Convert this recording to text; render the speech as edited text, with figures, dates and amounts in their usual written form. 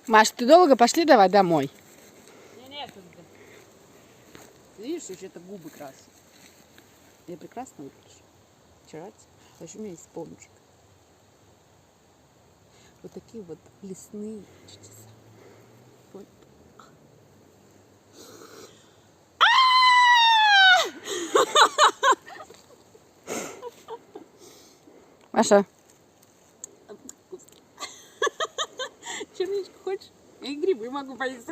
Маш, ты долго? Пошли давай домой. Нет. Видишь, еще это губы крашу. Я прекрасно выгляжу. Вчера. А еще у меня есть спонжик. Вот такие вот лесные чудеса. Вот. Маша. Черничку хочешь? Я и грибы могу поесть.